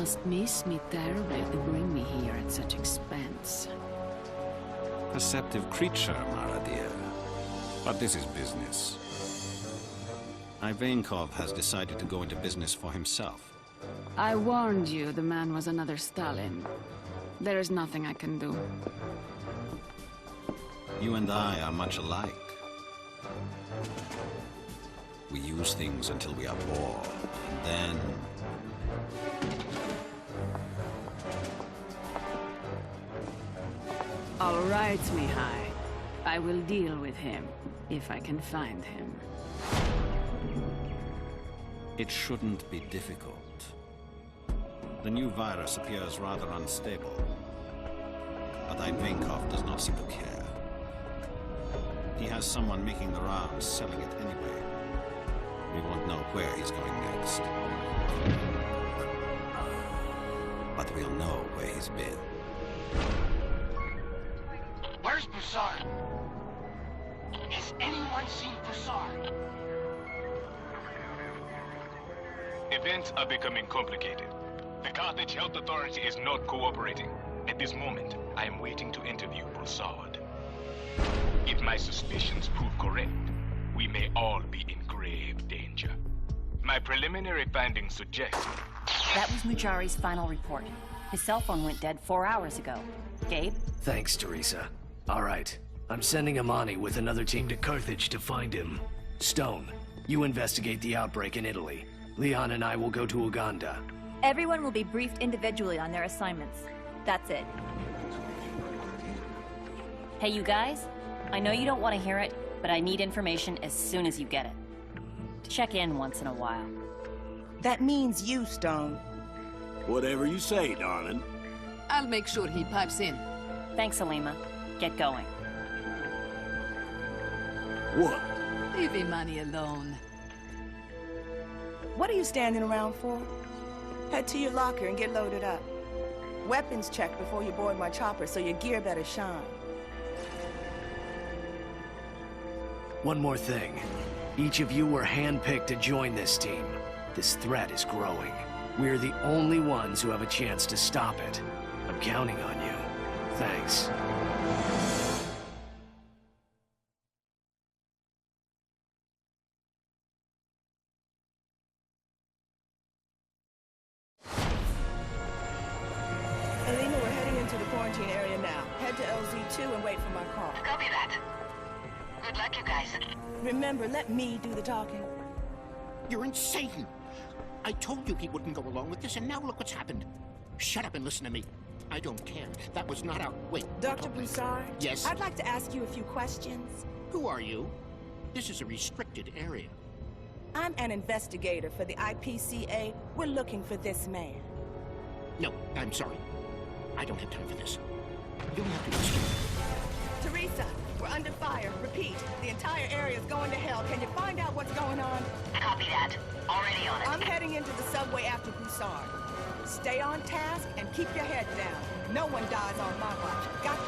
must miss me terribly to bring me here at such expense. Perceptive creature, Mara dear. But this is business. Ivankov has decided to go into business for himself. I warned you the man was another Stalin. There is nothing I can do. You and I are much alike. We use things until we are bored, and then... All right, Mihai. I will deal with him, if I can find him. It shouldn't be difficult. The new virus appears rather unstable. But Ivankov does not seem to care. He has someone making the rounds, selling it anyway. We won't know where he's going next. But we'll know where he's been. Where's Broussard? Has anyone seen Broussard? Events are becoming complicated. The Carthage Health Authority is not cooperating. At this moment, I am waiting to interview Broussard. If my suspicions prove correct, we may all be in grave danger. My preliminary findings suggest... That was Mujari's final report. His cell phone went dead 4 hours ago. Gabe? Thanks, Teresa. All right. I'm sending Amani with another team to Carthage to find him. Stone, you investigate the outbreak in Italy. Leon and I will go to Uganda. Everyone will be briefed individually on their assignments. That's it. Hey, you guys? I know you don't want to hear it, but I need information as soon as you get it. Check in once in a while. That means you, Stone. Whatever you say, darling. I'll make sure he pipes in. Thanks, Alima. Get going. What? Leave Imani alone. What are you standing around for? Head to your locker and get loaded up. Weapons checked before you board my chopper, so your gear better shine. One more thing. Each of you were handpicked to join this team. This threat is growing. We're the only ones who have a chance to stop it. I'm counting on you. Thanks. Alina, we're heading into the quarantine area now. Head to LZ2 and wait for my call. Copy that. Good luck, you guys. Remember, let me do the talking. You're insane! I told you he wouldn't go along with this, and now look what's happened. Shut up and listen to me. I don't care. That was not our... Wait. Dr. Broussard? Yes? I'd like to ask you a few questions. Who are you? This is a restricted area. I'm an investigator for the IPCA. We're looking for this man. No, I'm sorry. I don't have time for this. You'll have to listen. Teresa, we're under fire. Repeat, the entire area is going to hell. Can you find out what's going on? Copy that. Already on it. I'm heading into the subway after Broussard. Stay on task and keep your head down. No one dies on my watch. Got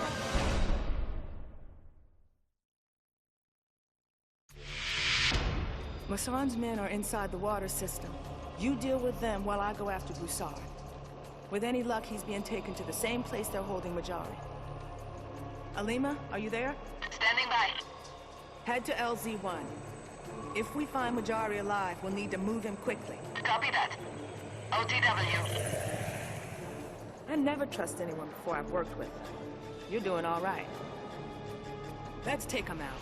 that? Massan's men are inside the water system. You deal with them while I go after Broussard. With any luck, he's being taken to the same place they're holding Majari. Alima, are you there? Standing by. Head to LZ1. If we find Majari alive, we'll need to move him quickly. Copy that. OTW. I never trust anyone before I've worked with them. You're doing all right. Let's take him out.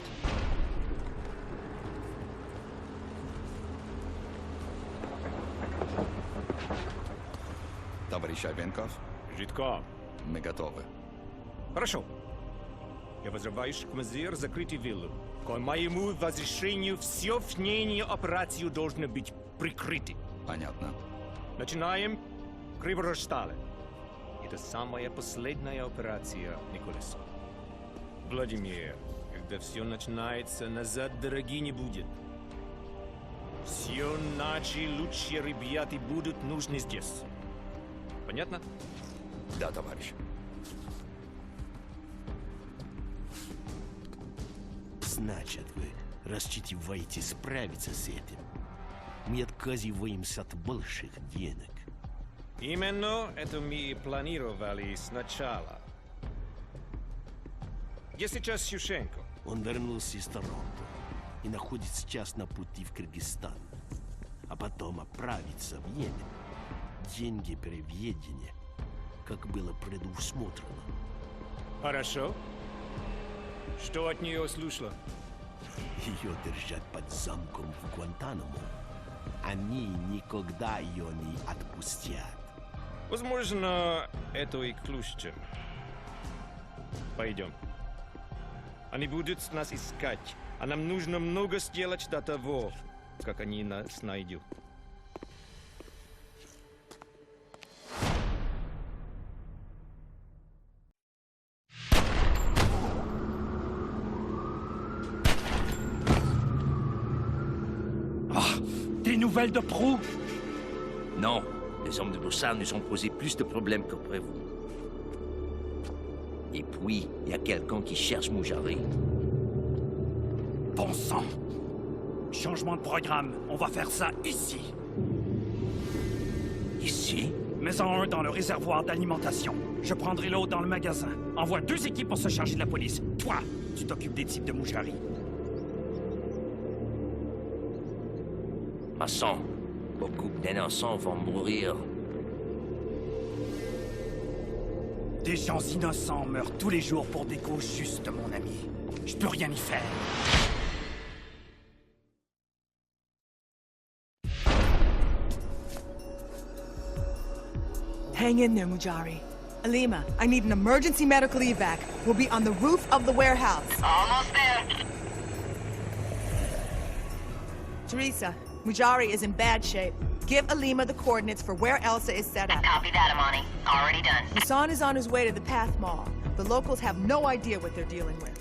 Товарищ Айвенков? Жидко. Мы готовы. Хорошо. Я вызываешь командир закрытий виллу. К моему разрешению все внешние операции должны быть прикрыты. Понятно. Начинаем Криворожстале. Это самая последняя операция, Николас. Владимир, когда все начинается, назад дороги не будет. Все наши лучшие ребята будут нужны здесь. Понятно? Да, товарищ. Значит, вы рассчитываете справиться с этим, не отказываемся от больших денег. Именно это мы и планировали сначала. Где сейчас Сющенко? Он вернулся из Торонто и находится сейчас на пути в Кыргызстан. А потом отправиться в Йемен. Деньги переведения, как было предусмотрено. Хорошо. Что от нее слышала? Ее держат под замком в Гуантанамо. Они никогда ее не отпустят. Возможно, это и к лучшему. Пойдем. Они будут нас искать, а нам нужно много сделать до того, как они нас найдут. Des nouvelles de Prou? Non, les hommes de Broussard nous ont posé plus de problèmes que prévu. Et puis, il y a quelqu'un qui cherche Moujari. Bon sang! Changement de programme, on va faire ça ici. Ici? Mets-en un dans le réservoir d'alimentation. Je prendrai l'autre dans le magasin. Envoie 2 équipes pour se charger de la police. Toi, tu t'occupes des types de Moujari. Masson, beaucoup d'innocents vont mourir. Des gens innocents meurent tous les jours pour des causes justes, mon ami. Je peux rien y faire. Hang in there, Mujari. Alima, I need an emergency medical evac. We'll be on the roof of the warehouse. Almost there. Teresa, Mujari is in bad shape. Give Alima the coordinates for where Elsa is set up. Copy that, Amani. Already done. Hassan is on his way to the Path Mall. The locals have no idea what they're dealing with.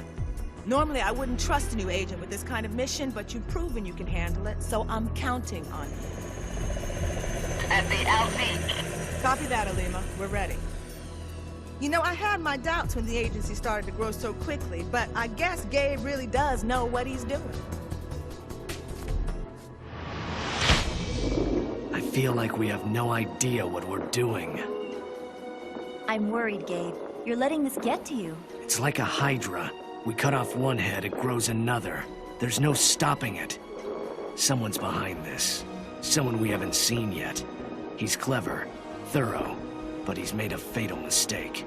Normally, I wouldn't trust a new agent with this kind of mission, but you've proven you can handle it, so I'm counting on you. At the LC. Copy that, Alima. We're ready. You know, I had my doubts when the agency started to grow so quickly, but I guess Gabe really does know what he's doing. I feel like we have no idea what we're doing. I'm worried, Gabe. You're letting this get to you. It's like a hydra. We cut off one head, it grows another. There's no stopping it. Someone's behind this. Someone we haven't seen yet. He's clever, thorough, but he's made a fatal mistake.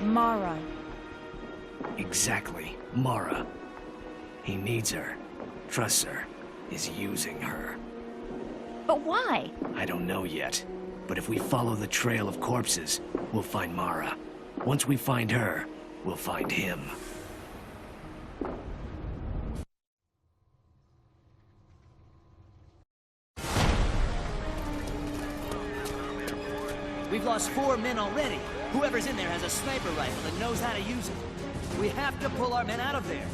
Mara. Exactly, Mara. He needs her, trusts her, is using her. But why? I don't know yet, but if we follow the trail of corpses, we'll find Mara. Once we find her, we'll find him. We've lost 4 men already. Whoever's in there has a sniper rifle and knows how to use it. We have to pull our men out of there.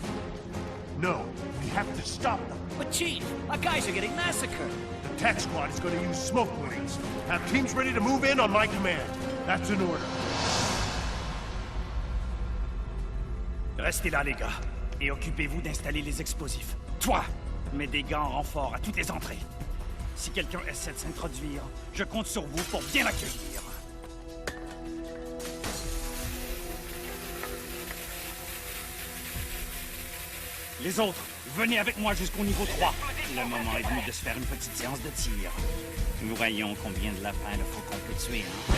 No, we have to stop them. But Chief, our guys are getting massacred. The tech squad is going to use smoke grenades. Have teams ready to move in on my command. That's an order. Restez là, les gars. Et occupez-vous d'installer les explosifs. Toi, mets des gants en renfort à toutes les entrées. Si quelqu'un essaie de s'introduire, je compte sur vous pour bien l'accueillir. Les autres, venez avec moi jusqu'au niveau 3. Le moment est venu de se faire une petite séance de tir. Nous voyons combien de lapins il faut qu'on peut tuer, hein?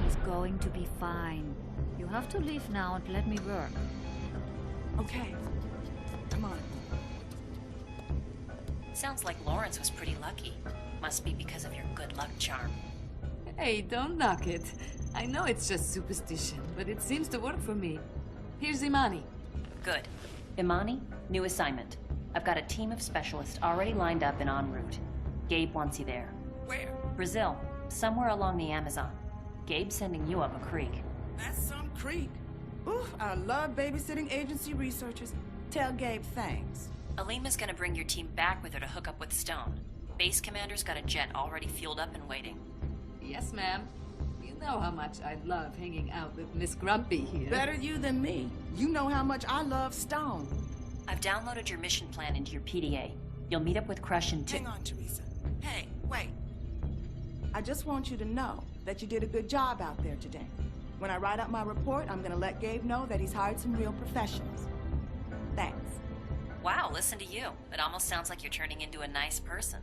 He's going to be fine. You have to leave now and let me work. Okay. Come on. Sounds like Lawrence was pretty lucky. Must be because of your good luck charm. Hey, don't knock it. I know it's just superstition, but it seems to work for me. Here's Imani. Good. Imani, new assignment. I've got a team of specialists already lined up and en route. Gabe wants you there. Where? Brazil, somewhere along the Amazon. Gabe's sending you up a creek. That's some creek. Ooh, I love babysitting agency researchers. Tell Gabe thanks. Alima's gonna bring your team back with her to hook up with Stone. Base commander's got a jet already fueled up and waiting. Yes, ma'am. You know how much I love hanging out with Miss Grumpy here. Better you than me. You know how much I love Stone. I've downloaded your mission plan into your PDA. You'll meet up with Crush in 2. Hang on, Teresa. Hey, wait. I just want you to know that you did a good job out there today. When I write up my report, I'm gonna let Gabe know that he's hired some real professionals. Thanks. Wow, listen to you. It almost sounds like you're turning into a nice person.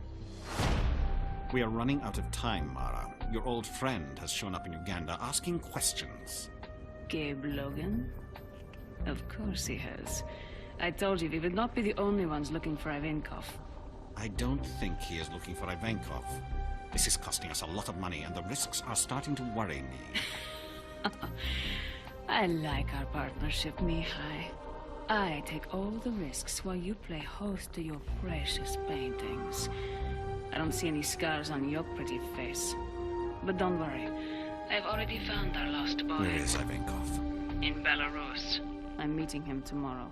We are running out of time, Mara. Your old friend has shown up in Uganda asking questions. Gabe Logan? Of course he has. I told you we would not be the only ones looking for Ivankov. I don't think he is looking for Ivankov. This is costing us a lot of money, and the risks are starting to worry me. I like our partnership, Mihai. I take all the risks while you play host to your precious paintings. I don't see any scars on your pretty face. But don't worry. I've already found our lost boy. Where is Ivankov? In Belarus. I'm meeting him tomorrow.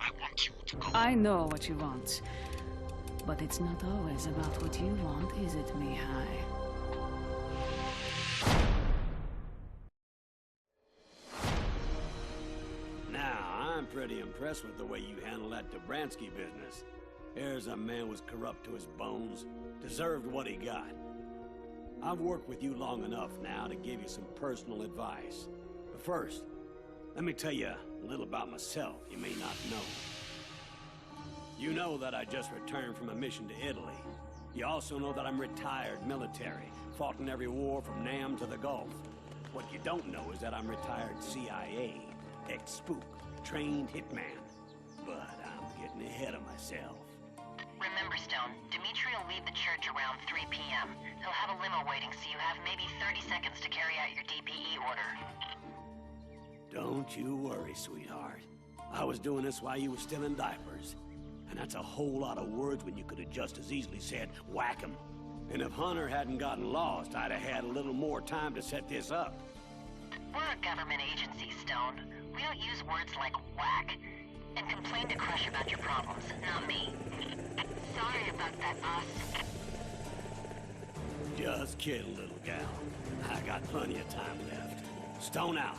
I want you to go. I know what you want. But it's not always about what you want, is it, Mihai? Now, I'm pretty impressed with the way you handle that Debransky business. Here's a man was corrupt to his bones, deserved what he got. I've worked with you long enough now to give you some personal advice. But first, let me tell you a little about myself you may not know. You know that I just returned from a mission to Italy. You also know that I'm retired military, fought in every war from Nam to the Gulf. What you don't know is that I'm retired CIA, ex-spook, trained hitman. But I'm getting ahead of myself. Remember, Stone, Dimitri will leave the church around 3 p.m. He'll have a limo waiting, so you have maybe 30 seconds to carry out your DPE order. Don't you worry, sweetheart. I was doing this while you were still in diapers. And that's a whole lot of words when you could have just as easily said, whack 'em. And if Hunter hadn't gotten lost, I'd have had a little more time to set this up. We're a government agency, Stone. We don't use words like whack. And complain to Crush about your problems, not me. Sorry about that, boss. Just kidding, little gal. I got plenty of time left. Stone out.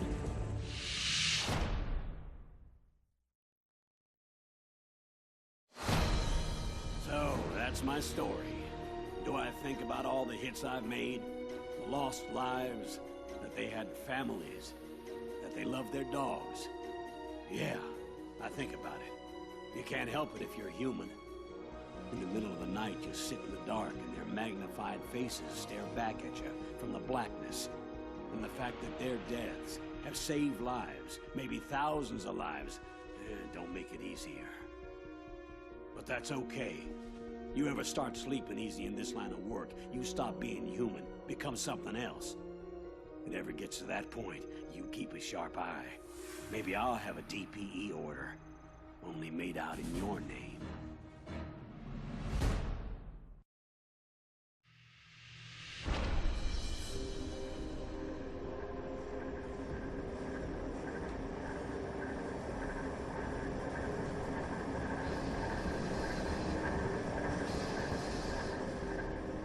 So, that's my story. Do I think about all the hits I've made? The lost lives, that they had families, that they loved their dogs? Yeah, I think about it. You can't help it if you're human. In the middle of the night, you sit in the dark and their magnified faces stare back at you from the blackness. And the fact that their deaths have saved lives, maybe thousands of lives, don't make it easier. But that's okay. You ever start sleeping easy in this line of work, you stop being human, become something else. It ever gets to that point, you keep a sharp eye. Maybe I'll have a DPE order, only made out in your name.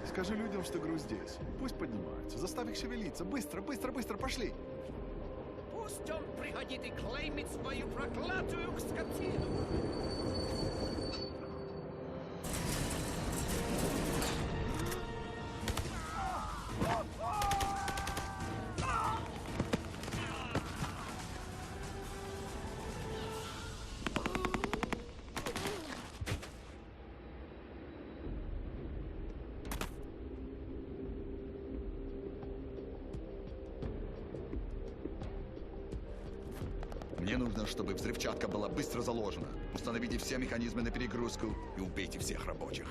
Скажи людям, что груз здесь. Пусть поднимаются. Заставь их шевелиться. Быстро, быстро, быстро, пошли! Пусть он приходит и клеймит свою проклятую скотину! Мне нужно, чтобы взрывчатка была быстро заложена. Установите все механизмы на перегрузку и убейте всех рабочих.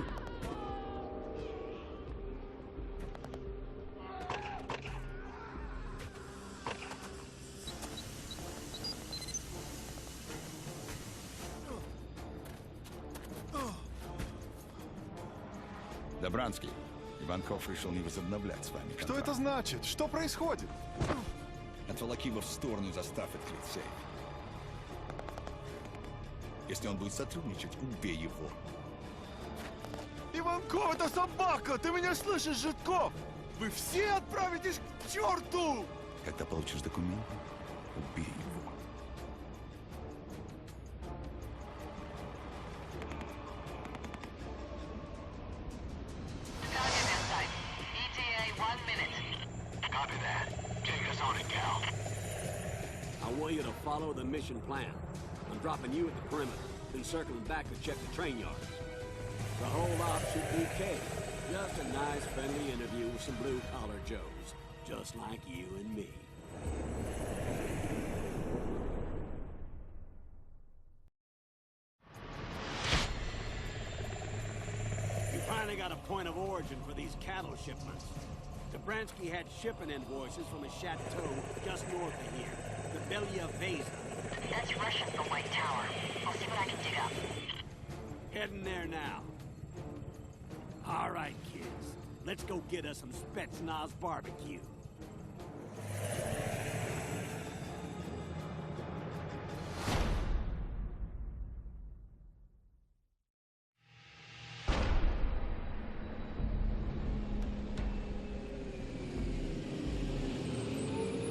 Debransky, Иванков решил не возобновлять с вами контракт. Что это значит? Что происходит? Отволоки его в сторону и заставь открыть сейф. Если он будет сотрудничать, убей его. Иванков, это собака! Ты меня слышишь, Житков? Вы все отправитесь к черту! Когда получишь документы, убей его. Copy that. Take us on it, Cal. I want you to follow the mission plan. I'm dropping you at the perimeter, then circling back to check the train yards. The whole op should be okay. Just a nice, friendly interview with some blue-collar Joes. Just like you and me. You finally got a point of origin for these cattle shipments. Debransky had shipping invoices from a chateau just north of here. The Belia Vesa. That's Russian for White Tower. I'll see what I can dig up. Heading there now. All right, kids. Let's go get us some Spetsnaz barbecue.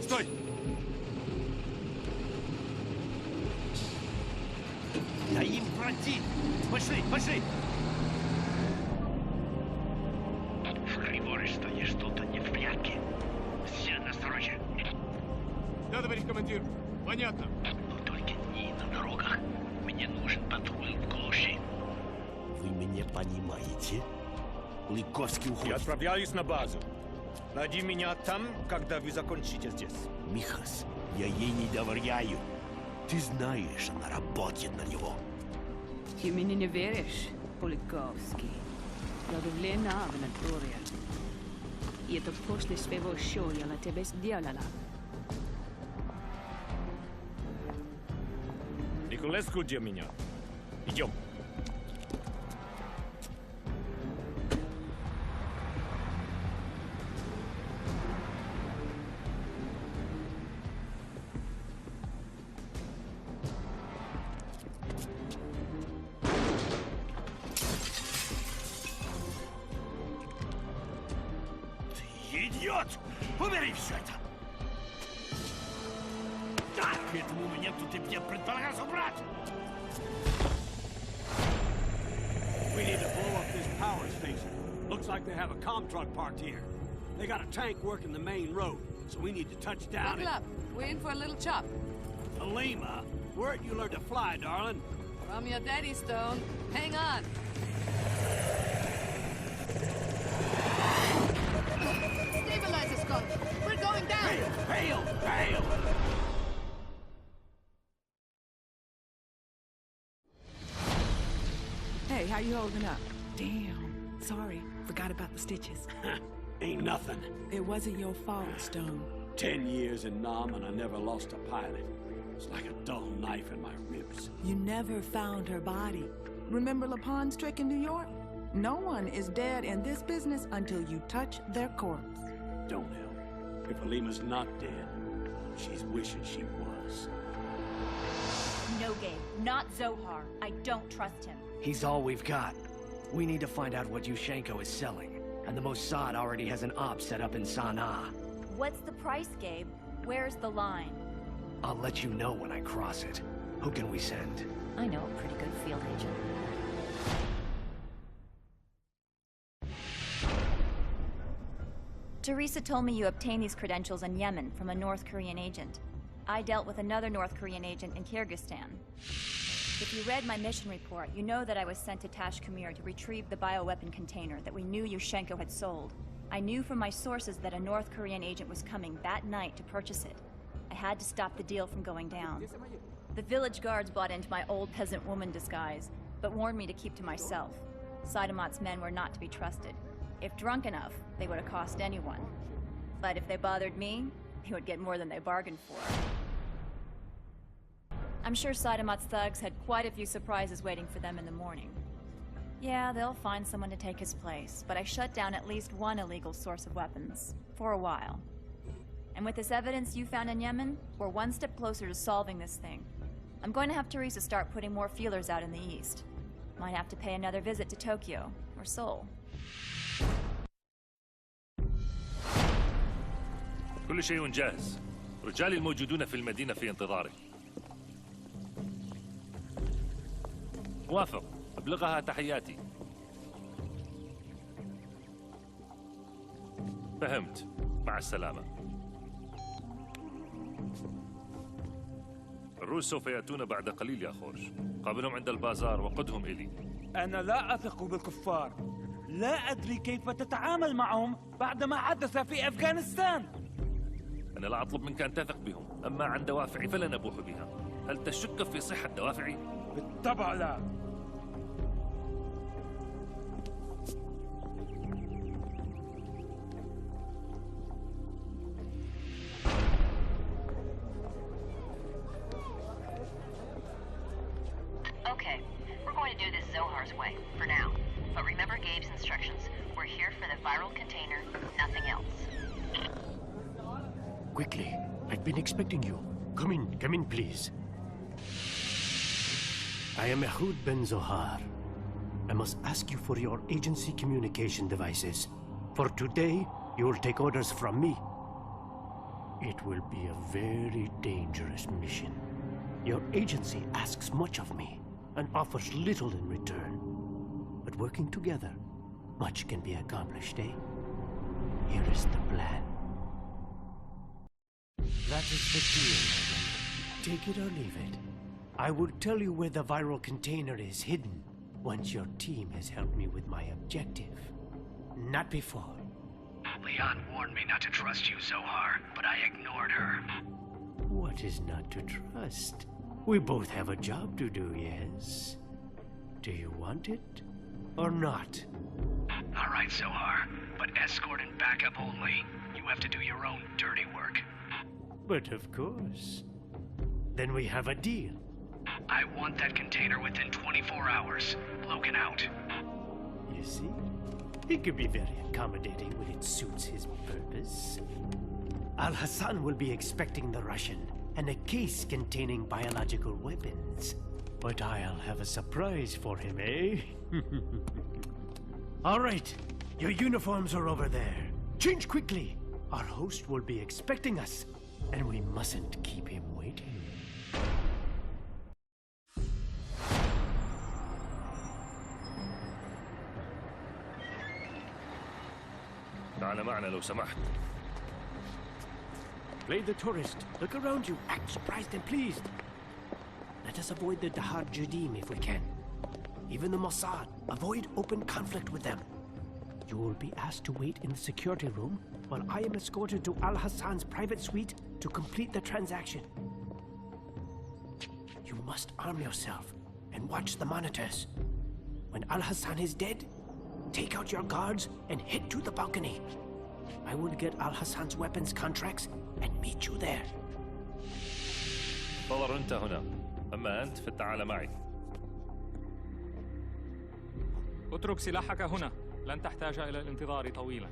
Стой! Да им против! Пошли, пошли! В коридоре стоит что-то не в порядке. Все настороже. Да, товарищ командир. Понятно. Но только не на дорогах. Мне нужен патруль в глуши. Вы меня понимаете? Лыковский уходит. Я отправляюсь на базу. Найди меня там, когда вы закончите здесь. Михас, я ей не доверяю. Ты знаешь, она работает на него. Ты мне не веришь, Поликовский? Я давлена в натуре. И это после своего шоу я на тебя сделала. Николеску, где меня? Идем. Идиот! Убери все это! Да, к этому моменту ты мне предполагал убрать! We need to blow up this power station. Looks like they have a comm truck parked here. They got a tank working the main road, so we need to touch down. Buckle up. We're in for a little chop. Halima, where'd you learn to fly, darling? From your daddy, Stone. Hang on. Stabilize us, Scott. We're going down. Hail! Hail! Hey, how you holding up? Damn. Sorry. Forgot about the stitches. Ain't nothing. It wasn't your fault, Stone. 10 years in Nam and I never lost a pilot. It's like a dull knife in my ribs. You never found her body. Remember LaPon's trick in New York? No one is dead in this business until you touch their corpse. Don't help. If Halima's not dead, she's wishing she was. No, Gabe. Not Zohar. I don't trust him. He's all we've got. We need to find out what Yushchenko is selling. And the Mossad already has an op set up in Sana'a. What's the price, Gabe? Where's the line? I'll let you know when I cross it. Who can we send? I know a pretty good field agent. Teresa told me you obtained these credentials in Yemen from a North Korean agent. I dealt with another North Korean agent in Kyrgyzstan. If you read my mission report, you know that I was sent to Tashkemir to retrieve the bioweapon container that we knew Yushchenko had sold. I knew from my sources that a North Korean agent was coming that night to purchase it. I had to stop the deal from going down. The village guards bought into my old peasant woman disguise, but warned me to keep to myself. Saidamat's men were not to be trusted. If drunk enough, they would have cost anyone. But if they bothered me, they would get more than they bargained for. I'm sure Saidamat's thugs had quite a few surprises waiting for them in the morning. Yeah, they'll find someone to take his place, but I shut down at least one illegal source of weapons. For a while. And with this evidence you found in Yemen, we're one step closer to solving this thing. I'm going to have Teresa start putting more feelers out in the east. Might have to pay another visit to Tokyo, or Seoul. كل شيء جاهز. رجالي الموجودون في المدينة في انتظارك. وافق. ابلغها تحياتي. فهمت. مع السلامة. الروس سوف يأتون بعد قليل يا خورش. قابلهم عند البازار وقدهم إلي. أنا لا أثق بالكفار. لا أدري كيف تتعامل معهم بعد ما حدث في أفغانستان. أنا لا أطلب منك أن تثق بهم، أما عن دوافعي فلن أبوح بها. هل تشك في صحة دوافعي؟ بالطبع لا. Okay, we're going to do this Zohar's way, for now. But remember Gabe's instructions. We're here for the viral container, nothing else. Quickly, I've been expecting you. Come in, please. I am Ehud Ben Zohar. I must ask you for your agency communication devices. For today, you will take orders from me. It will be a very dangerous mission. Your agency asks much of me and offers little in return. But working together, much can be accomplished, eh? Here is the plan. That is the deal, my friend. Take it or leave it. I will tell you where the viral container is hidden once your team has helped me with my objective. Not before. Leon warned me not to trust you, Zohar, but I ignored her. What is not to trust? We both have a job to do, yes? Do you want it or not? All right, Zohar, but escort and backup only. You have to do your own dirty work. But of course. Then we have a deal. I want that container within 24 hours. Logan out. You see? He could be very accommodating when it suits his purpose. Al-Hassan will be expecting the Russian and a case containing biological weapons. But I'll have a surprise for him, eh? All right, your uniforms are over there. Change quickly. Our host will be expecting us, and we mustn't keep him waiting. تعال معنا لو سمحت. Play the tourist. Look around you. Act surprised and pleased. Let us avoid the Dahar Jadim if we can. Even the Mossad. Avoid open conflict with them. You will be asked to wait in the security room while I am escorted to Al-Hassan's private suite to complete the transaction. You must arm yourself and watch the monitors. When Al-Hassan is dead, take out your guards and head to the balcony. I will get Al-Hassan's weapons contracts and meet you there. انتظر أنت هنا. أما أنت فتعال معي. اترك سلاحك هنا. لن تحتاج إلى الانتظار طويلا.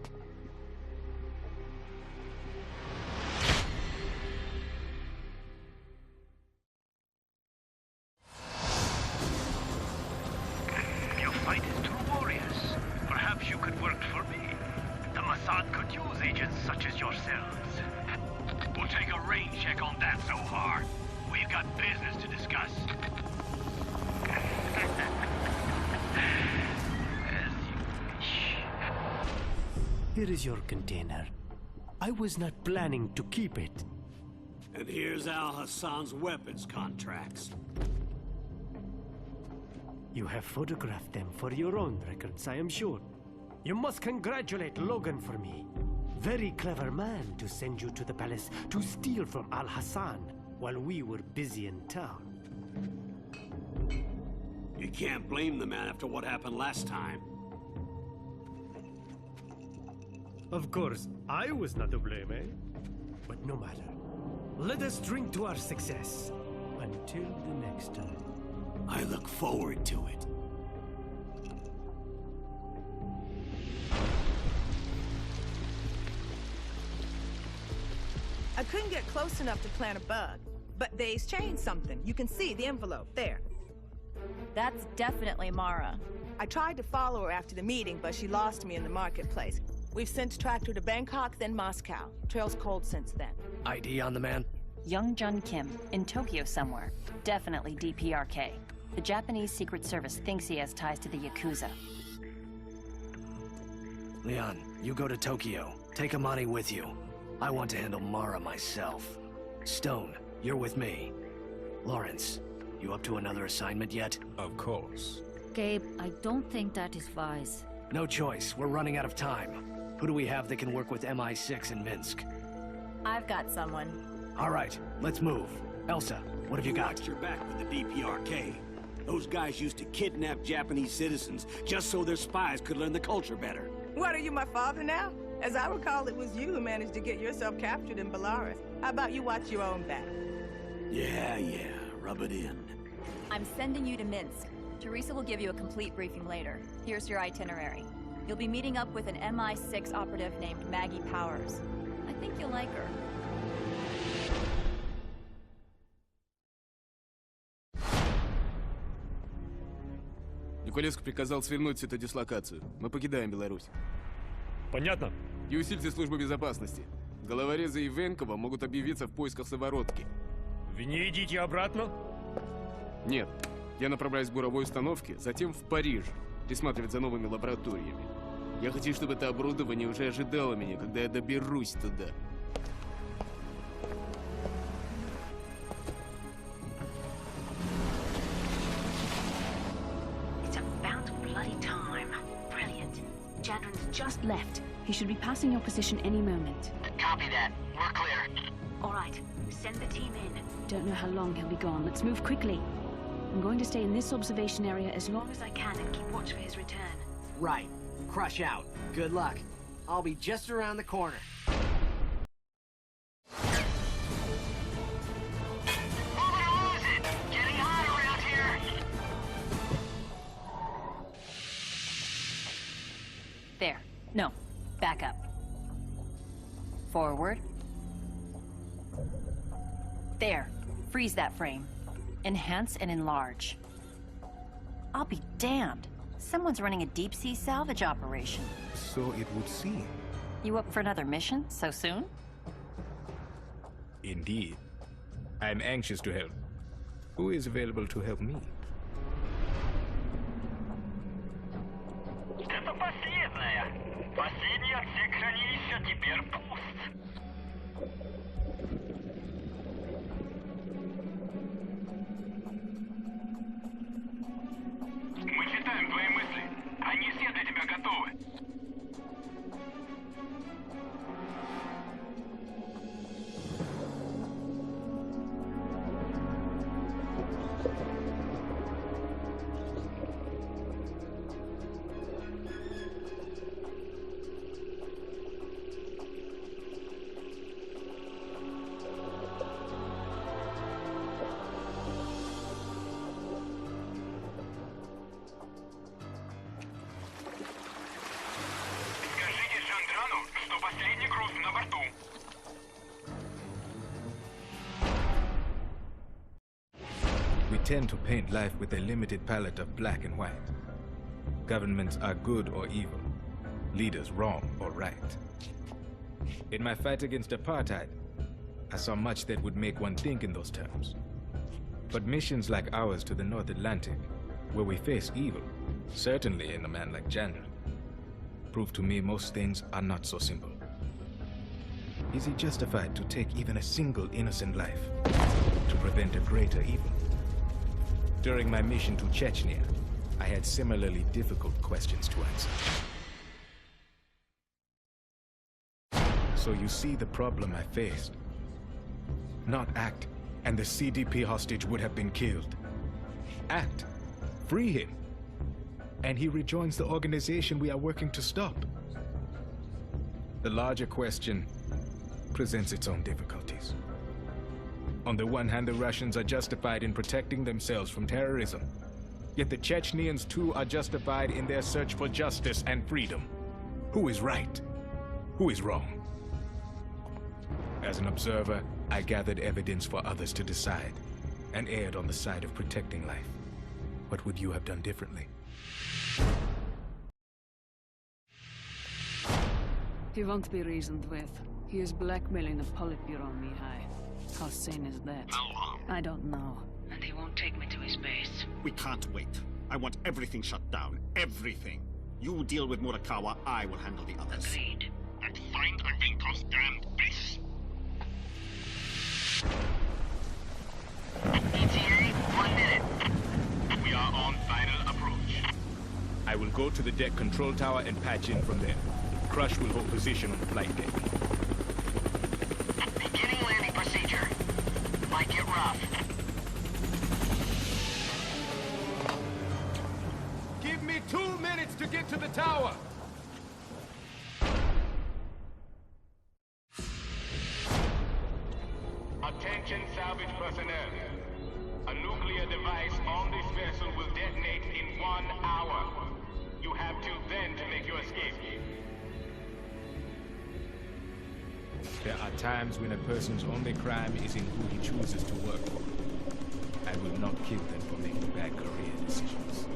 You fight as two warriors. Perhaps you could work for me. The Mossad could use agents such as yourselves. We'll take a rain check on that, Zohar. We've got business to discuss. As you wish. Here is your container. I was not planning to keep it. And here's Al-Hassan's weapons contracts. You have photographed them for your own records, I am sure. You must congratulate Logan for me. Very clever man to send you to the palace to steal from Al-Hassan while we were busy in town. You can't blame the man after what happened last time. Of course, I was not to blame, eh? But no matter. Let us drink to our success. Until the next time. I look forward to it. I couldn't get close enough to plant a bug, but they's changed something. You can see the envelope there. That's definitely Mara. I tried to follow her after the meeting, but she lost me in the marketplace. We've since tracked her to Bangkok, then Moscow. Trail's cold since then. ID on the man? Young Jun Kim, in Tokyo somewhere. Definitely DPRK. The Japanese Secret Service thinks he has ties to the Yakuza. Leon, you go to Tokyo. Take Amani with you. I want to handle Mara myself. Stone, you're with me. Lawrence, you up to another assignment yet? Of course. Gabe, I don't think that is wise. No choice. We're running out of time. Who do we have that can work with MI6 in Minsk? I've got someone. All right, let's move. Elsa, what have you got? Watch your back with the DPRK. Those guys used to kidnap Japanese citizens just so their spies could learn the culture better. What, are you my father now? As I recall, it was you who managed to get yourself captured in Belarus. How about you watch your own back? Yeah, rub it in. I'm sending you to Minsk. Teresa will give you a complete briefing later. Here's your itinerary. You'll be meeting up with an MI6 operative named Maggie Powers. I think you'll like her. Николеско приказал свернуть всю эту дислокацию. Мы покидаем Беларусь. Понятно. И усильте службу безопасности. Головорезы и Венкова могут объявиться в поисках Соворотки. Вы не идите обратно? Нет. Я направляюсь к буровой установке, затем в Париж, присматривать за новыми лабораториями. Я хочу, чтобы это оборудование уже ожидало меня, когда я доберусь туда. It's about bloody time. Brilliant. Jadran's just left. He should be passing your position any moment. Copy that. We're clear. All right, send the team in. Don't know how long he'll be gone. Let's move quickly. I'm going to stay in this observation area as long as I can and keep watch for his return. Right. Crush out. Good luck. I'll be just around the corner. There. No. Back up. Forward. There. Freeze that frame. Enhance and enlarge. I'll be damned. Someone's running a deep-sea salvage operation. So it would seem. You up for another mission so soon? Indeed. I'm anxious to help. Who is available to help me? Это последняя. Последний отсек хранилища теперь пуст. Мы читаем твои мысли. Они все для тебя готовы. We tend to paint life with a limited palette of black and white. Governments are good or evil, leaders wrong or right. In my fight against apartheid, I saw much that would make one think in those terms. But missions like ours to the North Atlantic, where we face evil, certainly in a man like Chandler, prove to me most things are not so simple. Is it justified to take even a single innocent life to prevent a greater evil? During my mission to Chechnya, I had similarly difficult questions to answer. So you see the problem I faced. Not act, and the CDP hostage would have been killed. Act. Free him. And he rejoins the organization we are working to stop. The larger question presents its own difficulties. On the one hand, the Russians are justified in protecting themselves from terrorism. Yet the Chechnyans too are justified in their search for justice and freedom. Who is right? Who is wrong? As an observer, I gathered evidence for others to decide, and erred on the side of protecting life. What would you have done differently? He won't be reasoned with. He is blackmailing the Politburo, Mihai. How sane is that? How long? I don't know. And he won't take me to his base. We can't wait. I want everything shut down. Everything. You deal with Murakawa, I will handle the others. Agreed. And find a go to the deck control tower and patch in from there. Crush will hold position on the flight deck. Beginning landing procedure. Might get rough. Give me 2 minutes to get to the tower! Attention salvage personnel. A nuclear device on this vessel will detonate in 1 hour. You have till then to make your escape. There are times when a person's only crime is in who he chooses to work for. I will not kill them for making bad career decisions.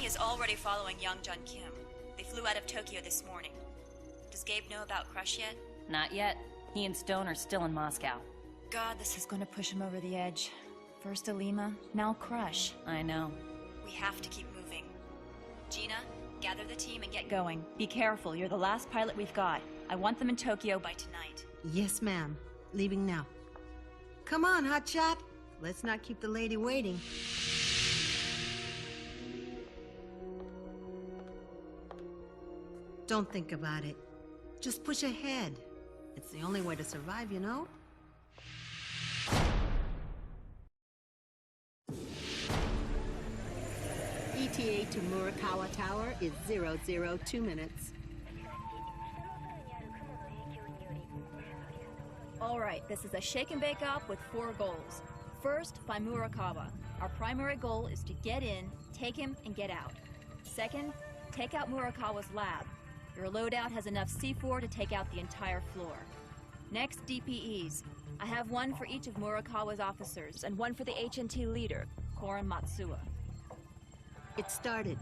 Is already following Young Jun Kim. They flew out of Tokyo this morning. Does Gabe know about Crush yet? Not yet. He and Stone are still in Moscow. God, this is going to push him over the edge. First Alima, now Crush. I know. We have to keep moving. Gina, gather the team and get going. Be careful, you're the last pilot we've got. I want them in Tokyo by tonight. Yes, ma'am. Leaving now. Come on, hotshot. Let's not keep the lady waiting. Don't think about it. Just push ahead. It's the only way to survive, you know? ETA to Murakawa Tower is 002 minutes. All right, this is a shake and bake op with 4 goals. First, find Murakawa. Our primary goal is to get in, take him, and get out. Second, take out Murakawa's lab. Your loadout has enough C4 to take out the entire floor. Next, DPEs. I have one for each of Murakawa's officers, and one for the HNT leader, Koren Matsuwa. It started.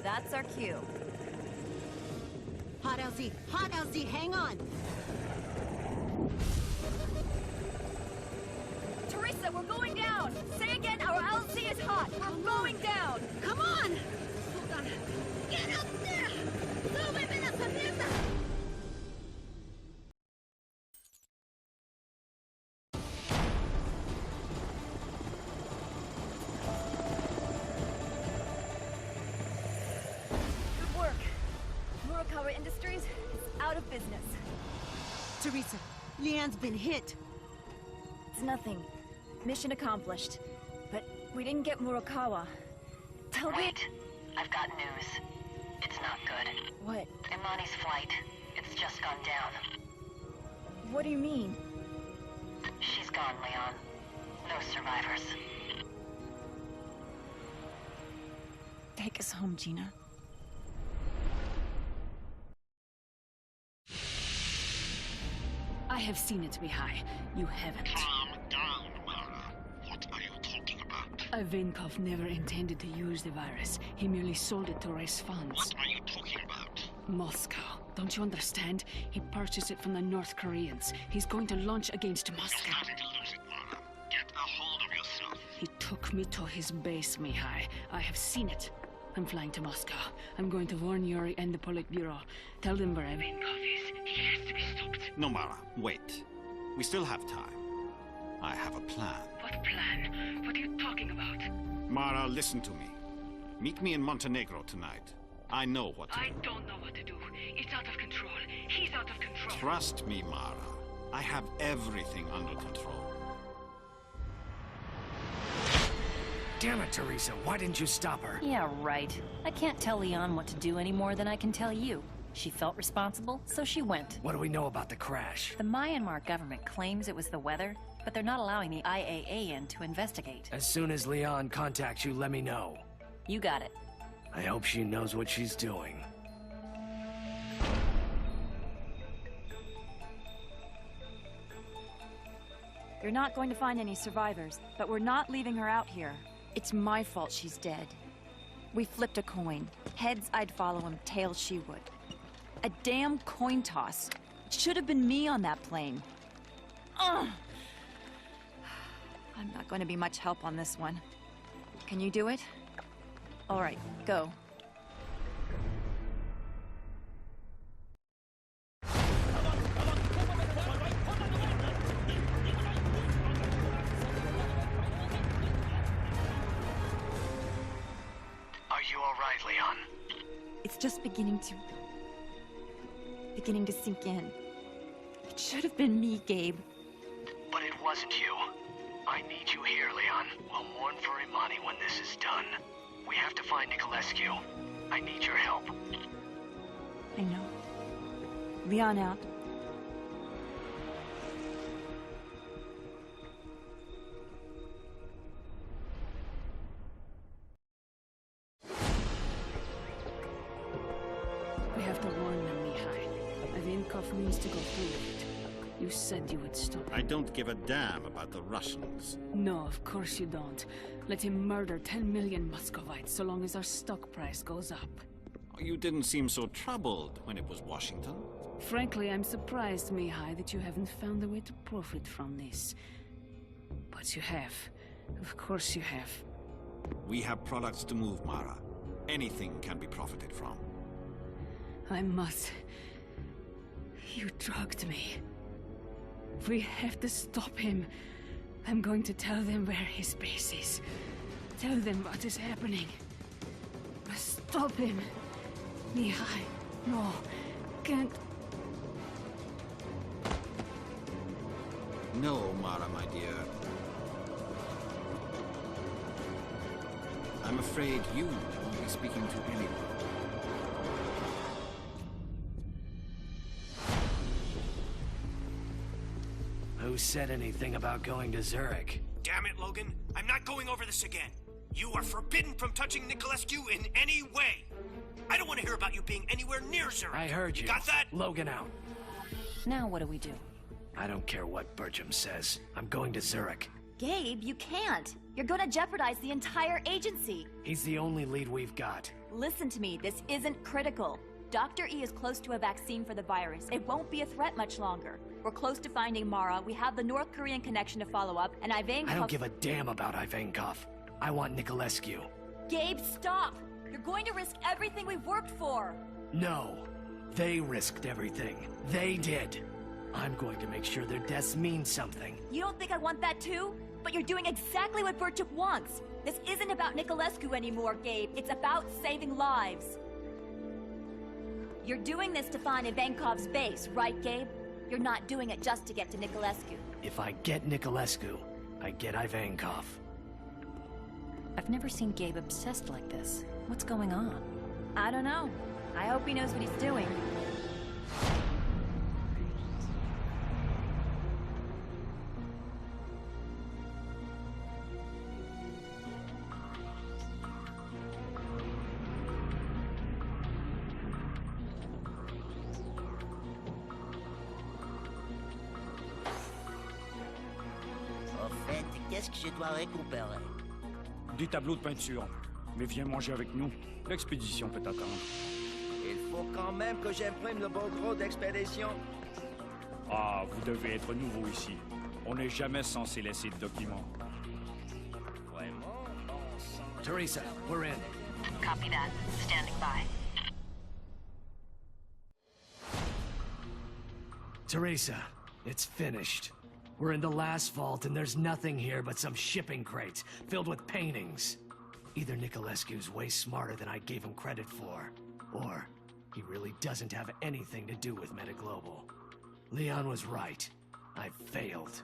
That's our cue. Hot LZ, hang on! Teresa, we're going down! Say again, our LZ is hot! We're going down! Come on! Hold on. Get up there! ¡Súbeme la mierda! Good work. Murakawa Industries is out of business. Teresa, Leanne's been hit. It's nothing. Mission accomplished. But we didn't get Murakawa. Wait. I've got news. It's not good. What? Imani's flight. It's just gone down. What do you mean? She's gone, Leon. No survivors. Take us home, Gina. I have seen it, Mihai. You haven't. Calm down, Mara. What are you talking about? Ivankov never intended to use the virus. He merely sold it to raise funds. What are you talking about? Moscow. Don't you understand? He purchased it from the North Koreans. He's going to launch against Moscow. You're starting to lose it, Mara. Get a hold of yourself. He took me to his base, Mihai. I have seen it. I'm flying to Moscow. I'm going to warn Yuri and the Politburo. Tell them where Ivankov is. He has to be stopped. No, Mara, wait. We still have time. I have a plan. What plan? What are you talking about? Mara, listen to me. Meet me in Montenegro tonight. I know what to do. I don't know what to do. It's out of control. He's out of control. Trust me, Mara. I have everything under control. Damn it, Teresa. Why didn't you stop her? Yeah, right. I can't tell Leon what to do any more than I can tell you. She felt responsible, so she went. What do we know about the crash? The Myanmar government claims it was the weather, but they're not allowing the IAA in to investigate. As soon as Leon contacts you, let me know. You got it. I hope she knows what she's doing. You're not going to find any survivors, but we're not leaving her out here. It's my fault she's dead. We flipped a coin. Heads, I'd follow him. Tails, she would. A damn coin toss. It should have been me on that plane. Ugh. I'm not going to be much help on this one. Can you do it? All right, go. Are you all right, Leon? It's just beginning to sink in. It should have been me, Gabe. But it wasn't you. I need you here, Leon. We'll mourn for Imani when this is done. We have to find Nicolescu. I need your help. I know. Leon out. We have to warn them, Mihai. Ivankov needs to go through with it. You said you would stop him. I don't give a damn about the Russians. No, of course you don't. Let him murder 10 million Muscovites so long as our stock price goes up. You didn't seem so troubled when it was Washington. Frankly, I'm surprised, Mihai, that you haven't found a way to profit from this. But you have. Of course you have. We have products to move, Mara. Anything can be profited from. I must. You drugged me. We have to stop him. I'm going to tell them where his base is. Tell them what is happening. Stop him. Mihai. No. Can't. No, Mara, my dear. I'm afraid you won't be speaking to anyone. Who said anything about going to Zurich? Damn it, Logan. I'm not going over this again. You are forbidden from touching Nicolescu in any way. I don't want to hear about you being anywhere near Zurich. I heard you. Got that? Logan out. Now what do we do? I don't care what Bertram says. I'm going to Zurich. Gabe, you can't. You're gonna jeopardize the entire agency. He's the only lead we've got. Listen to me, this isn't critical. Dr. E is close to a vaccine for the virus. It won't be a threat much longer. We're close to finding Mara, we have the North Korean connection to follow up, and Ivankov— I don't give a damn about Ivankov. I want Nicolescu. Gabe, stop! You're going to risk everything we've worked for! No. They risked everything. They did. I'm going to make sure their deaths mean something. You don't think I want that too? But you're doing exactly what Bertram wants. This isn't about Nicolescu anymore, Gabe. It's about saving lives. You're doing this to find Ivankov's base, right, Gabe? You're not doing it just to get to Nicolescu. If I get Nicolescu, I get Ivankov. I've never seen Gabe obsessed like this. What's going on? I don't know. I hope he knows what he's doing. Qu'est-ce que je dois récupérer? Des tableaux de peinture. Mais viens manger avec nous. L'expédition peut attendre. Il faut quand même que j'imprime le beau gros d'expédition. Ah, vous devez être nouveau ici. On n'est jamais censé laisser de documents. Vraiment? Teresa, we're in. Copy that. Standing by. Teresa, it's finished. We're in the last vault, and there's nothing here but some shipping crates filled with paintings. Either Nicolescu's way smarter than I gave him credit for, or he really doesn't have anything to do with Metaglobal. Leon was right. I failed.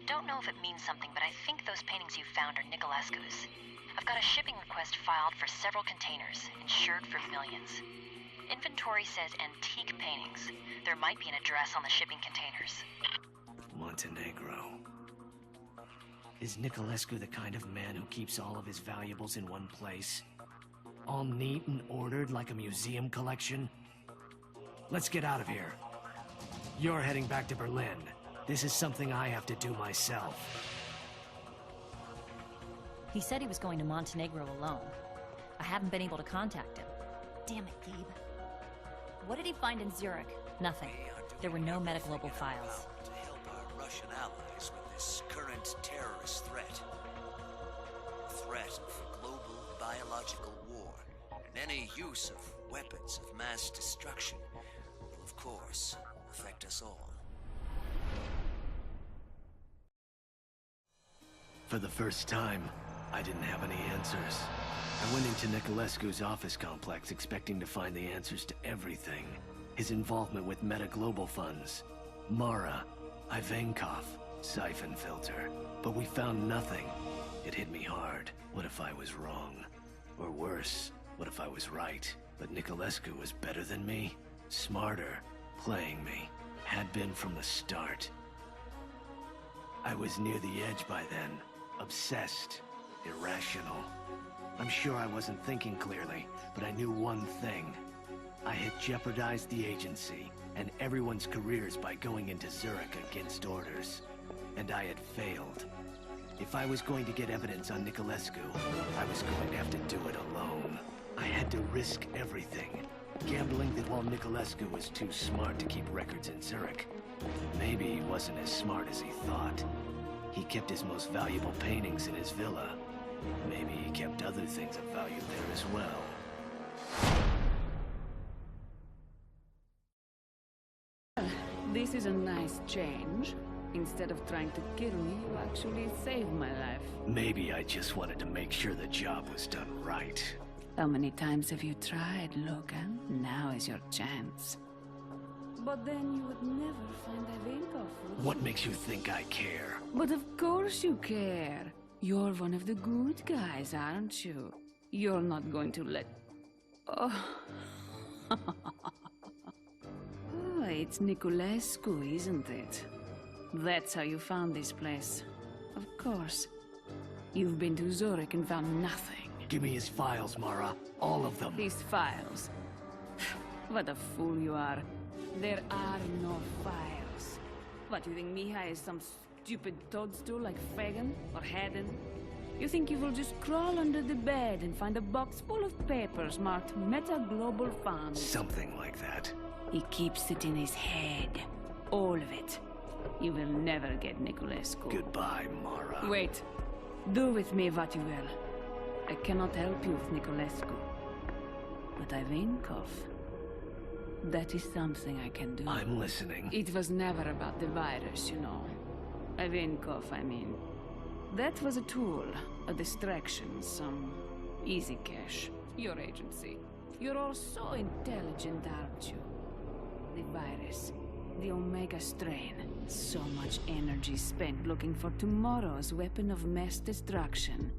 Don't know if it means something, but I think those paintings you found are Nicolescu's. I've got a shipping request filed for several containers, insured for millions. Inventory says antique paintings. There might be an address on the shipping containers. Montenegro. Is Nicolescu the kind of man who keeps all of his valuables in one place? All neat and ordered like a museum collection? Let's get out of here. You're heading back to Berlin. This is something I have to do myself. He said he was going to Montenegro alone. I haven't been able to contact him. Damn it, Gabe. What did he find in Zurich? Nothing. There were no Metaglobal files. To help our Russian allies with this current terrorist threat. A threat of global biological war, and any use of weapons of mass destruction will, of course, affect us all. For the first time, I didn't have any answers. I went into Niculescu's office complex expecting to find the answers to everything. His involvement with Metaglobal funds, Mara, Ivankov, Syphon Filter. But we found nothing. It hit me hard. What if I was wrong? Or worse, what if I was right? But Niculescu was better than me, smarter, playing me. Had been from the start. I was near the edge by then. Obsessed. Irrational. I'm sure I wasn't thinking clearly, but I knew one thing. I had jeopardized the agency and everyone's careers by going into Zurich against orders. And I had failed. If I was going to get evidence on Niculescu, I was going to have to do it alone. I had to risk everything. Gambling that while Niculescu was too smart to keep records in Zurich, maybe he wasn't as smart as he thought. He kept his most valuable paintings in his villa. Maybe he kept other things of value there as well. This is a nice change. Instead of trying to kill me, you actually saved my life. Maybe I just wanted to make sure the job was done right. How many times have you tried, Logan? Now is your chance. But then you would never find Ivankov. What makes you think I care? But of course you care. You're one of the good guys, aren't you? You're not going to let... Oh, oh it's Niculescu, isn't it? That's how you found this place. Of course. You've been to Zurich and found nothing. Give me his files, Mara. All of them. His files? What a fool you are. There are no files. What, you think Mihai is some stupid toadstool like Fagan or Haddon? You think you will just crawl under the bed and find a box full of papers marked Metaglobal Funds? Something like that. He keeps it in his head. All of it. You will never get Niculescu. Goodbye, Mara. Wait. Do with me what you will. I cannot help you with Niculescu. But Ivankov... that is something I can do. I'm listening. It was never about the virus, you know. Ivankov, I mean. That was a tool, a distraction, some easy cash. Your agency. You're all so intelligent, aren't you? The virus. The Omega strain. So much energy spent looking for tomorrow's weapon of mass destruction.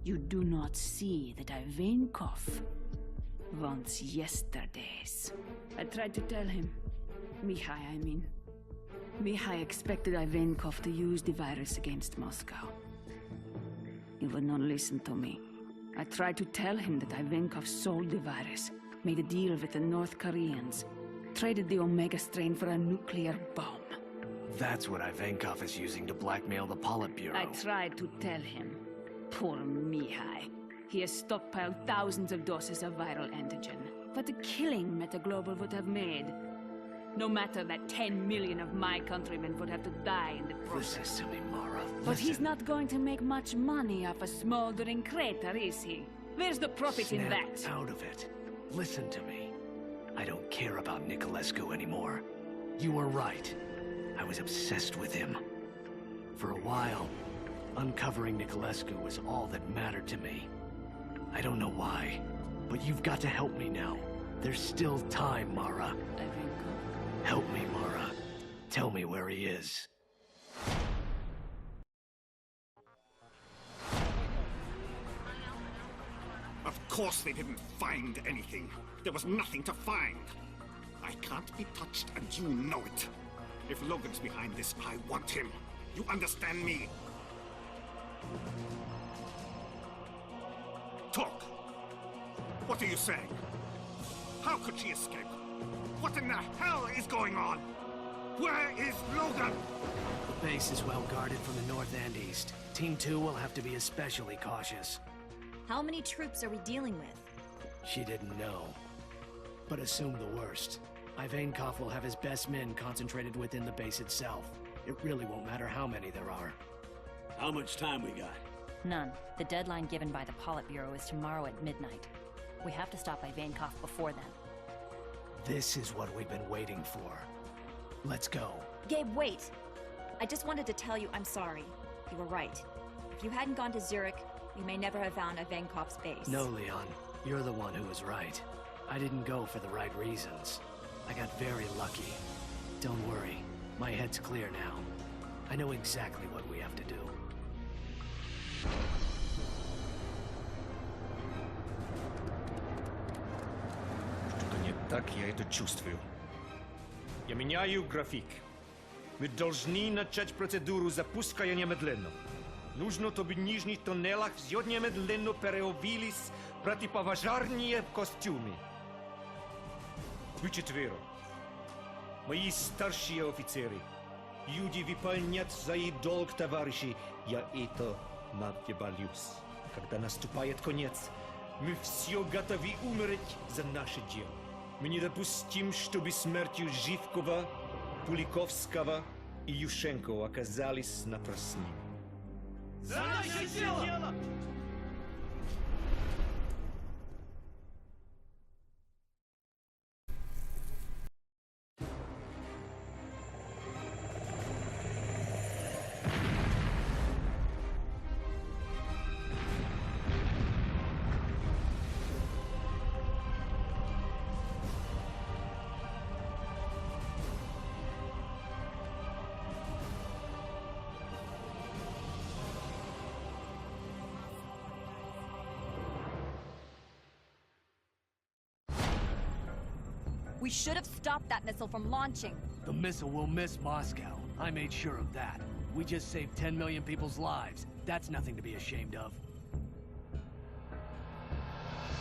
You do not see that Ivankov wants yesterday's. I tried to tell him. Mihai, I mean. Mihai expected Ivankov to use the virus against Moscow. He would not listen to me. I tried to tell him that Ivankov sold the virus, made a deal with the North Koreans, traded the Omega strain for a nuclear bomb. That's what Ivankov is using to blackmail the Politburo. I tried to tell him. Poor Mihai. He has stockpiled thousands of doses of viral antigen. What a killing Metaglobal would have made. No matter that 10 million of my countrymen would have to die in the process. Listen to me, Mara. But he's not going to make much money off a smoldering crater, is he? Where's the profit in that? Snap out of it. Listen to me. I don't care about Niculescu anymore. You were right. I was obsessed with him. For a while, uncovering Niculescu was all that mattered to me. I don't know why, but you've got to help me now. There's still time, Mara. Help me, Mara. Tell me where he is. Of course they didn't find anything. There was nothing to find. I can't be touched, and you know it. If Logan's behind this, I want him. You understand me? Talk. What are you saying? How could she escape? What in the hell is going on? Where is Logan? The base is well guarded from the north and east. Team 2 will have to be especially cautious. How many troops are we dealing with? She didn't know. But assume the worst. Ivankov will have his best men concentrated within the base itself. It really won't matter how many there are. How much time we got? None. The deadline given by the Politburo is tomorrow at midnight. We have to stop Ivankov before then. This is what we've been waiting for. Let's go. Gabe, wait! I just wanted to tell you I'm sorry. You were right. If you hadn't gone to Zurich, we may never have found Ivankov's base. No, Leon. You're the one who was right. I didn't go for the right reasons. I got very lucky. Don't worry. My head's clear now. I know exactly what we have to do. Что-то не так, я это чувствую. Я меняю график. Мы должны начать процедуру запуска немедленно. Нужно, чтобы в нижних тоннелах все немедленно переобулись противопожарные костюмы. Вы четверо. Мои старшие офицеры. Люди выполнят свой долг, товарищи. Я это надеюсь. Когда наступает конец, мы все готовы умереть за наше дело. Мы не допустим, чтобы смертью Живкова, Пуликовского и Ющенко оказались напрасными. За наше дело! We should have stopped that missile from launching. The missile will miss Moscow. I made sure of that. We just saved 10 million people's lives. That's nothing to be ashamed of.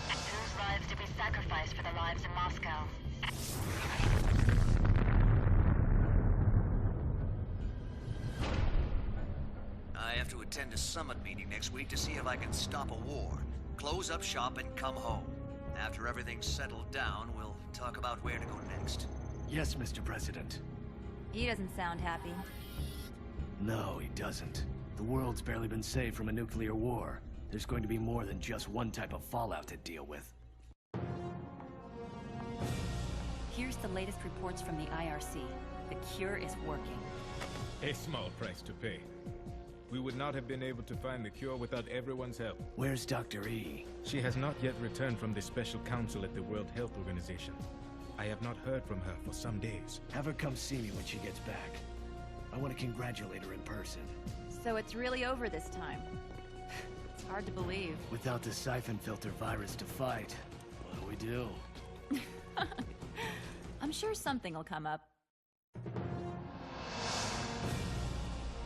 Whose lives did we sacrifice for the lives in Moscow? I have to attend a summit meeting next week to see if I can stop a war, close up shop, and come home. After everything's settled down, we'll talk about where to go next. Yes, Mr. President. He doesn't sound happy. No, he doesn't. The world's barely been saved from a nuclear war. There's going to be more than just one type of fallout to deal with. Here's the latest reports from the IRC. The cure is working. A small price to pay. We would not have been able to find the cure without everyone's help. Where's Dr. E? She has not yet returned from the special council at the World Health Organization. I have not heard from her for some days. Have her come see me when she gets back. I want to congratulate her in person. So it's really over this time. It's hard to believe. Without the Syphon Filter virus to fight, what do we do? I'm sure something will come up.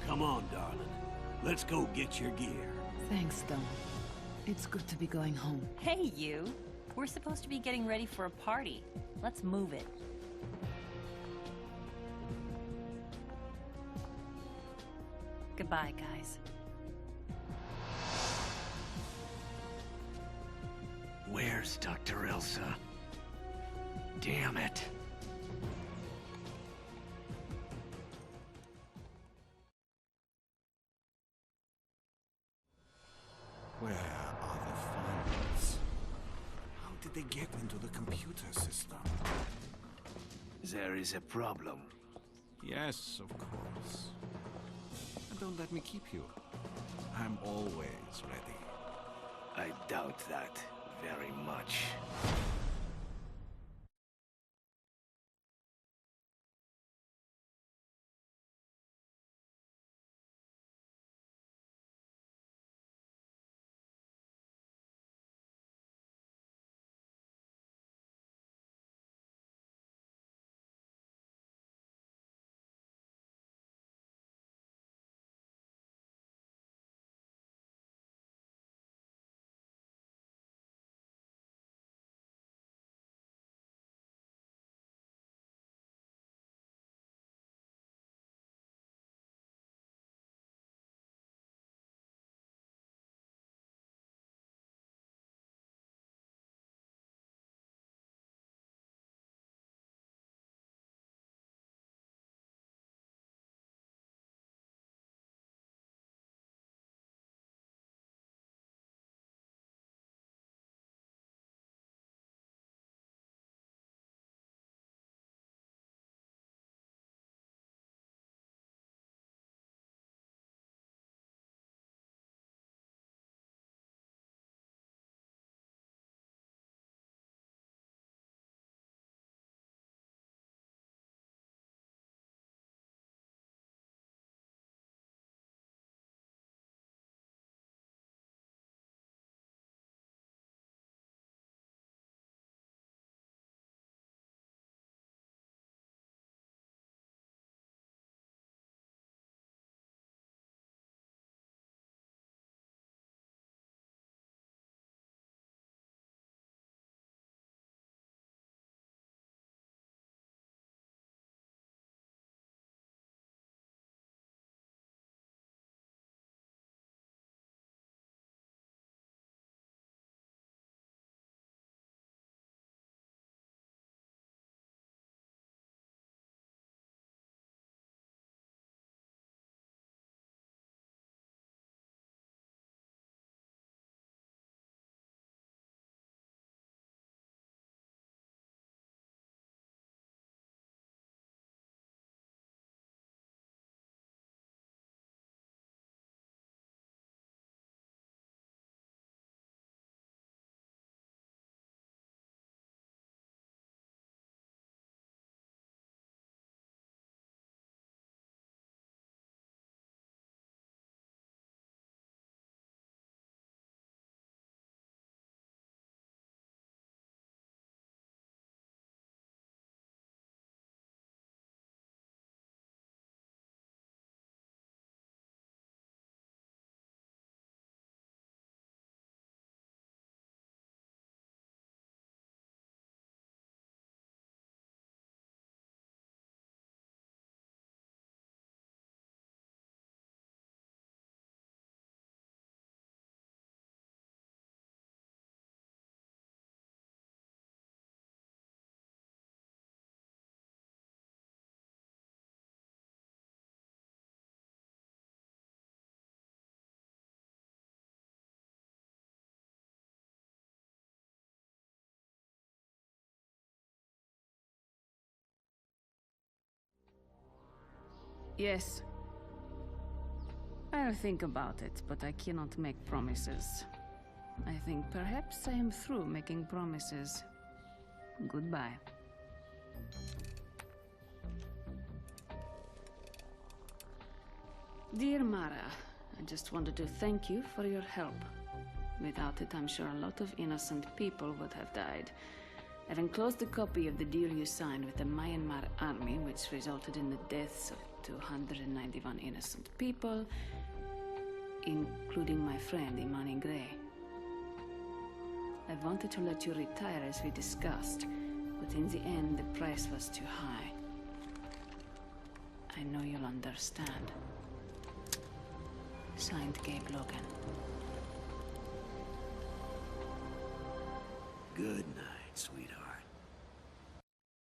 Come on, darling. Let's go get your gear. Thanks, Dom. It's good to be going home. Hey, you! We're supposed to be getting ready for a party. Let's move it. Goodbye, guys. Where's Dr. Elsa? Damn it. Where are the files? How did they get into the computer system? There is a problem. Yes, of course. And don't let me keep you. I'm always ready. I doubt that very much. Yes. I'll think about it, but I cannot make promises. I think perhaps I am through making promises. Goodbye. Dear Mara, I just wanted to thank you for your help. Without it, I'm sure a lot of innocent people would have died. I've enclosed a copy of the deal you signed with the Myanmar army, which resulted in the deaths of 291 innocent people, including my friend Imani Gray. I wanted to let you retire as we discussed, but in the end, the price was too high. I know you'll understand. Signed, Gabe Logan. Good night, sweetheart.